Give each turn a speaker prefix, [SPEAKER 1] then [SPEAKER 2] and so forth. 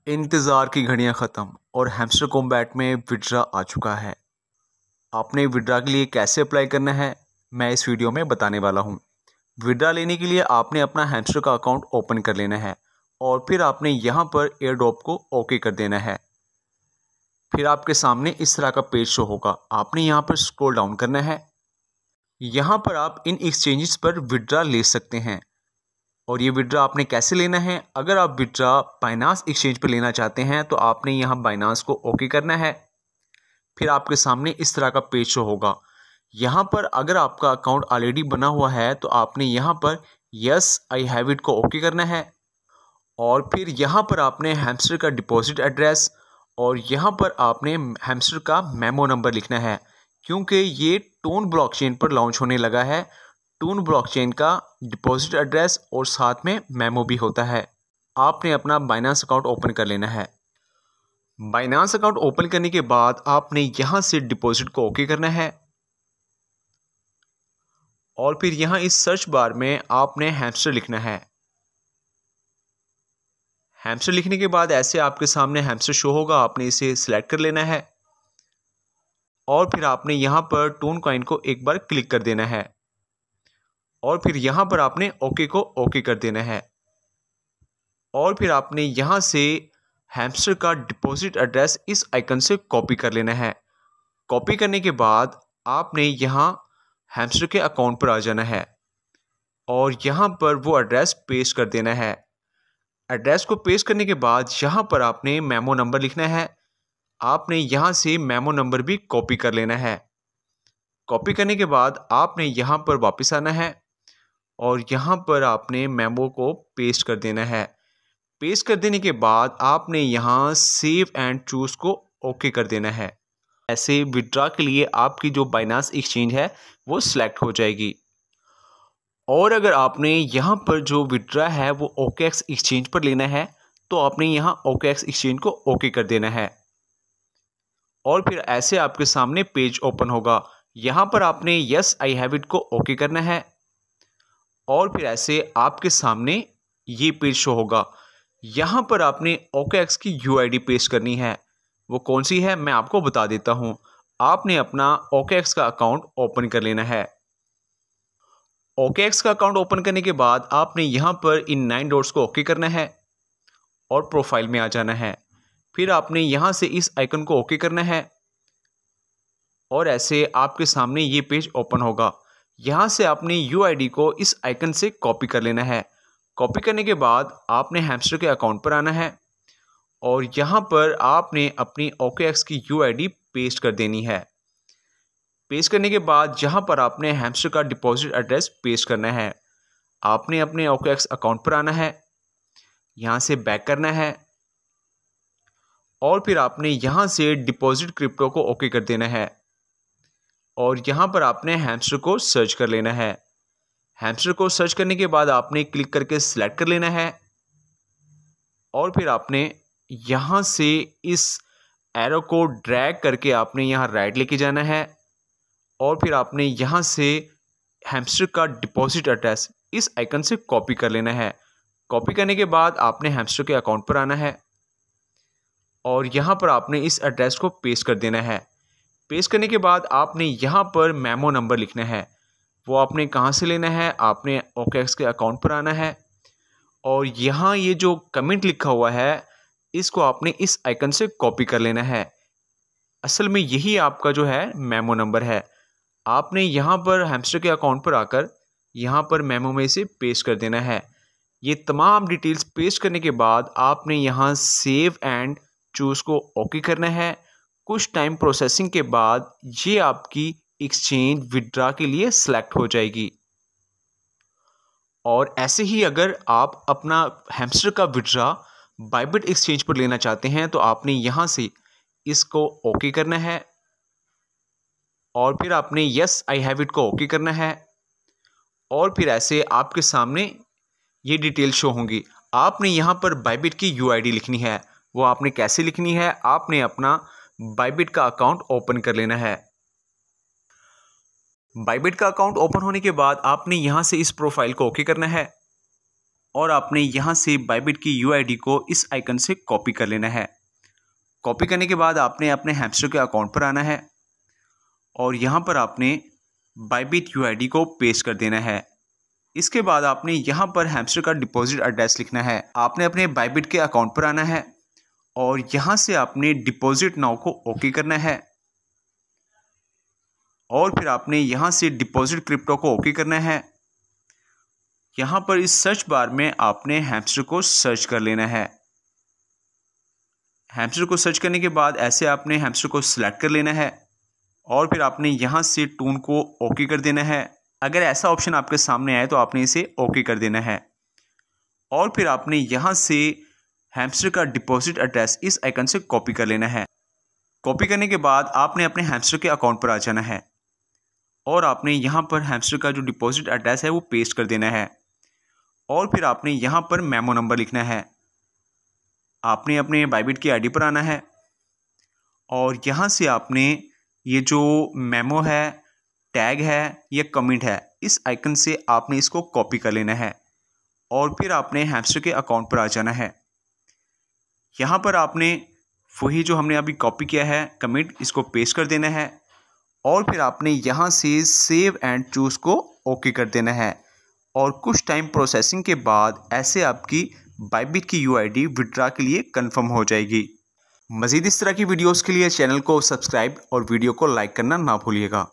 [SPEAKER 1] इंतज़ार की घड़ियां ख़त्म और हैमस्टर कॉम्बैट में विड्रा आ चुका है। आपने विड्रा के लिए कैसे अप्लाई करना है मैं इस वीडियो में बताने वाला हूं। विड्रा लेने के लिए आपने अपना हैमस्टर का अकाउंट ओपन कर लेना है और फिर आपने यहां पर एयर ड्रॉप को ओके कर देना है। फिर आपके सामने इस तरह का पेज शो होगा। आपने यहां पर स्क्रॉल डाउन करना है। यहाँ पर आप इन एक्सचेंजेस पर विड्रा ले सकते हैं। और ये विड्रा आपने कैसे लेना है, अगर आप विड्रा बाइनांस एक्सचेंज पर लेना चाहते हैं तो आपने यहाँ बाइनांस को ओके करना है। फिर आपके सामने इस तरह का पेज शो होगा। यहाँ पर अगर आपका अकाउंट ऑलरेडी बना हुआ है तो आपने यहाँ पर यस आई हैव इट को ओके करना है। और फिर यहाँ पर आपने हैमस्टर का डिपॉजिट एड्रेस और यहाँ पर आपने हैमस्टर का मेमो नंबर लिखना है, क्योंकि ये टोन ब्लॉकचेन पर लॉन्च होने लगा है। टून ब्लॉकचेन का डिपॉजिट एड्रेस और साथ में मेमो भी होता है। आपने अपना बाइनांस अकाउंट ओपन कर लेना है। बाइनांस अकाउंट ओपन करने के बाद आपने यहां से डिपॉजिट को ओके करना है और फिर यहां इस सर्च बार में आपने हैमस्टर लिखना है। हैमस्टर लिखने के बाद ऐसे आपके सामने हैमस्टर शो होगा। आपने इसे सिलेक्ट कर लेना है और फिर आपने यहां पर टून कॉइन को एक बार क्लिक कर देना है और फिर यहाँ पर आपने ओके को ओके कर देना है। और फिर आपने यहाँ से हैमस्टर का डिपॉजिट एड्रेस इस आइकन से कॉपी कर लेना है। कॉपी करने के बाद आपने यहाँ हैमस्टर के अकाउंट पर आ जाना है और यहाँ पर वो एड्रेस पेस्ट कर देना है। एड्रेस को पेस्ट करने के बाद यहाँ पर आपने मेमो नंबर लिखना है। आपने यहाँ से मेमो नंबर भी कॉपी कर लेना है। कॉपी करने के बाद आपने यहाँ पर वापस आना है और यहाँ पर आपने मेमो को पेस्ट कर देना है। पेस्ट कर देने के बाद आपने यहाँ सेव एंड चूज को ओके कर देना है। ऐसे विड्रा के लिए आपकी जो बाइनांस एक्सचेंज है वो सिलेक्ट हो जाएगी। और अगर आपने यहाँ पर जो विड्रा है वो OKX एक्सचेंज पर लेना है तो आपने यहाँ OKX एक्सचेंज को ओके कर देना है और फिर ऐसे आपके सामने पेज ओपन होगा। यहाँ पर आपने यस आई हैव इट को ओके करना है और फिर ऐसे आपके सामने ये पेज शो होगा। यहाँ पर आपने OKX की UID पेस्ट करनी है। वो कौन सी है मैं आपको बता देता हूँ। आपने अपना OKX का अकाउंट ओपन कर लेना है। OKX का अकाउंट ओपन करने के बाद आपने यहाँ पर इन 9 डॉट्स को ओके करना है और प्रोफाइल में आ जाना है। फिर आपने यहाँ से इस आइकन को ओके करना है और ऐसे आपके सामने ये पेज ओपन होगा। यहाँ से आपने UID को इस आइकन से कॉपी कर लेना है। कॉपी करने के बाद आपने हैमस्टर के अकाउंट पर आना है और यहाँ पर आपने अपनी OKX की UID पेस्ट कर देनी है। पेस्ट करने के बाद यहाँ पर आपने हैमस्टर का डिपॉजिट एड्रेस पेस्ट करना है। आपने अपने OKX अकाउंट पर आना है, यहाँ से बैक करना है और फिर आपने यहाँ से डिपॉजिट क्रिप्टो को ओके कर देना है और यहाँ पर आपने हैमस्टर को सर्च कर लेना है। हैमस्टर को सर्च करने के बाद आपने क्लिक करके सिलेक्ट कर लेना है और फिर आपने यहाँ से इस एरो को ड्रैग करके आपने यहाँ राइट लेके जाना है और फिर आपने यहाँ से हैमस्टर का डिपॉजिट एड्रेस इस आइकन से कॉपी कर लेना है। कॉपी करने के बाद आपने हैमस्टर के अकाउंट पर आना है और यहाँ पर आपने इस एड्रेस को पेस्ट कर देना है। पेस्ट करने के बाद आपने यहाँ पर मेमो नंबर लिखना है। वो आपने कहाँ से लेना है, आपने OKX के अकाउंट पर आना है और यहाँ ये जो कमेंट लिखा हुआ है इसको आपने इस आइकन से कॉपी कर लेना है। असल में यही आपका जो है मेमो नंबर है। आपने यहाँ पर हैमस्टर के अकाउंट पर आकर यहाँ पर मेमो में से पेस्ट कर देना है। ये तमाम डिटेल्स पेस्ट करने के बाद आपने यहाँ सेव एंड चूज को ओके करना है। कुछ टाइम प्रोसेसिंग के बाद ये आपकी एक्सचेंज विड्रा के लिए सिलेक्ट हो जाएगी। और ऐसे ही अगर आप अपना हैमस्टर का विड्रा बाइबिट एक्सचेंज पर लेना चाहते हैं तो आपने यहाँ से इसको ओके करना है और फिर आपने यस आई हैव इट को ओके करना है और फिर ऐसे आपके सामने ये डिटेल शो होंगी। आपने यहाँ पर बाइबिट की UID लिखनी है। वो आपने कैसे लिखनी है, आपने अपना बाइबिट का अकाउंट ओपन कर लेना है। बाइबिट का अकाउंट ओपन होने के बाद आपने यहाँ से इस प्रोफाइल को ओके करना है और आपने यहाँ से बाइबिट की यूआईडी को इस आइकन से कॉपी कर लेना है। कॉपी करने के बाद आपने अपने हैमस्टर के अकाउंट पर आना है और यहाँ पर आपने बाइबिट यूआईडी को पेस्ट कर देना है। इसके बाद आपने यहाँ पर हैमस्टर का डिपॉजिट एड्रेस लिखना है। आपने अपने बाइबिट के अकाउंट पर आना है और यहाँ से आपने डिपॉजिट नाउ को ओके करना है और फिर आपने यहाँ से डिपॉजिट क्रिप्टो को ओके करना है। यहाँ पर इस सर्च बार में आपने हैमस्टर को सर्च कर लेना है। हैमस्टर को सर्च करने के बाद ऐसे आपने हैमस्टर को सिलेक्ट कर लेना है और फिर आपने यहाँ से टून को ओके कर देना है। अगर ऐसा ऑप्शन आपके सामने आए तो आपने इसे ओके कर देना है और फिर आपने यहाँ से हैमस्टर का डिपॉजिट एड्रेस इस आइकन से कॉपी कर लेना है। कॉपी करने के बाद आपने अपने हैमस्टर के अकाउंट पर आ जाना है और आपने यहाँ पर हैमस्टर का जो डिपॉजिट एड्रेस है वो पेस्ट कर देना है और फिर आपने यहाँ पर मेमो नंबर लिखना है। आपने अपने बाइबिट की आईडी पर आना है और यहाँ से आपने ये जो मेमो है, टैग है या कमेंट है, इस आइकन से आपने इसको कॉपी कर लेना है और फिर आपने हैमस्टर के अकाउंट पर आ जाना है। यहाँ पर आपने वही जो हमने अभी कॉपी किया है कमेंट, इसको पेस्ट कर देना है और फिर आपने यहाँ से सेव एंड चूज़ को ओके कर देना है और कुछ टाइम प्रोसेसिंग के बाद ऐसे आपकी बाइबिट की यूआईडी विड्रॉ के लिए कंफर्म हो जाएगी। मज़ीद इस तरह की वीडियोस के लिए चैनल को सब्सक्राइब और वीडियो को लाइक करना ना भूलिएगा।